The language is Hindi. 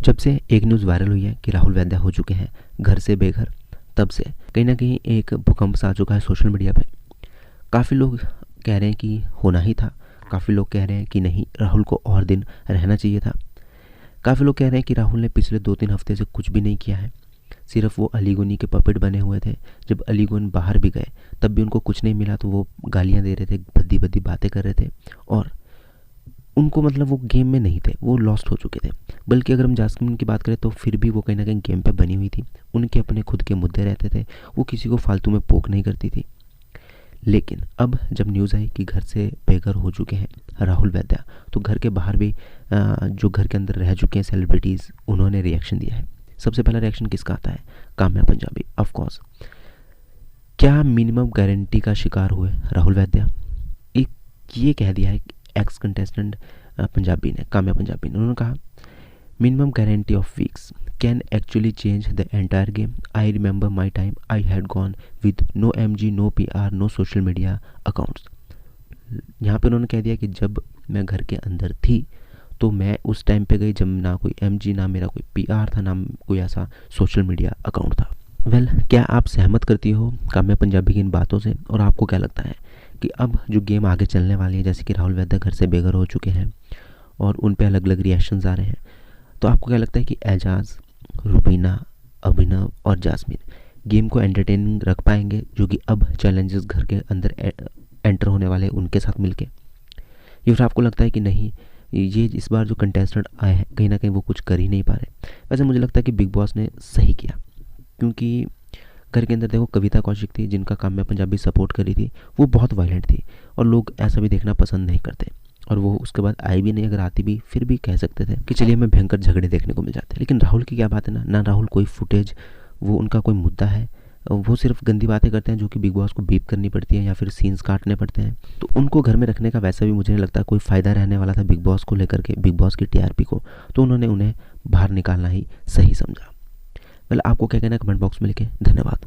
जब से एक न्यूज़ वायरल हुई है कि राहुल वैद्य हो चुके हैं घर से बेघर, तब से कहीं ना कहीं एक भूकंप सा आ चुका है सोशल मीडिया पे। काफ़ी लोग कह रहे हैं कि होना ही था, काफ़ी लोग कह रहे हैं कि नहीं, राहुल को और दिन रहना चाहिए था। काफ़ी लोग कह रहे हैं कि राहुल ने पिछले 2-3 हफ्ते से कुछ भी नहीं किया है, सिर्फ वो अलीगोनी के पपेट बने हुए थे। जब अलीगोन बाहर भी गए तब भी उनको कुछ नहीं मिला, तो वो गालियाँ दे रहे थे, भद्दी भद्दी बातें कर रहे थे, और उनको मतलब वो गेम में नहीं थे, वो लॉस्ट हो चुके थे। बल्कि अगर हम जास्मिन की बात करें तो फिर भी वो कहीं ना कहीं गेम पे बनी हुई थी। उनके अपने खुद के मुद्दे रहते थे, वो किसी को फालतू में पोक नहीं करती थी। लेकिन अब जब न्यूज़ आई कि घर से बेघर हो चुके हैं राहुल वैद्या, तो घर के बाहर भी जो घर के अंदर रह चुके हैं सेलिब्रिटीज़, उन्होंने रिएक्शन दिया है। सबसे पहला रिएक्शन किसका आता है? Kamya Punjabi, of course. क्या मिनिमम गारंटी का शिकार हुए राहुल वैद्या? एक ये कह दिया है एक्स कंटेस्टेंट पंजाबी ने, काम्या पंजाबी ने। उन्होंने कहा, minimum guarantee of weeks can actually change the entire game. I remember my time I had gone with no MG, no PR, no social media accounts. यहाँ पे उन्होंने कह दिया कि जब मैं घर के अंदर थी तो मैं उस टाइम पे गई जब ना कोई MG, ना मेरा कोई PR था, ना कोई ऐसा सोशल मीडिया अकाउंट था। क्या आप सहमत करती हो काम्या पंजाबी की इन बातों से? और आपको क्या लगता है कि अब जो गेम आगे चलने वाली है, जैसे कि राहुल वैद्य घर से बेघर हो चुके हैं और उन पे अलग अलग रिएक्शंस आ रहे हैं, तो आपको क्या लगता है कि एजाज, रुबीना, अभिनव और जास्मिन गेम को एंटरटेनिंग रख पाएंगे, जो कि अब चैलेंजेस घर के अंदर एंटर होने वाले उनके साथ मिलके? या फिर आपको लगता है कि नहीं, ये इस बार जो कंटेस्टेंट आए हैं कहीं ना कहीं वो कुछ कर ही नहीं पा रहे? वैसे मुझे लगता है कि बिग बॉस ने सही किया, क्योंकि घर के अंदर देखो कविता कौशिक थी जिनका काम्या पंजाबी सपोर्ट करी थी, वो बहुत वायलेंट थी और लोग ऐसा भी देखना पसंद नहीं करते। और वो उसके बाद आई भी नहीं, अगर आती भी फिर भी कह सकते थे कि चलिए हमें भयंकर झगड़े देखने को मिल जाते हैं। लेकिन राहुल की क्या बात है ना राहुल कोई फुटेज, वो उनका कोई मुद्दा है, वो सिर्फ गंदी बातें करते हैं जो कि बिग बॉस को बीप करनी पड़ती है या फिर सीन्स काटने पड़ते हैं। तो उनको घर में रखने का वैसा भी मुझे नहीं लगता कोई फ़ायदा रहने वाला था बिग बॉस को लेकर के, बिग बॉस की TRP को। तो उन्होंने उन्हें बाहर निकालना ही सही समझा। आपको क्या कहना है कमेंट बॉक्स में लिखें। धन्यवाद।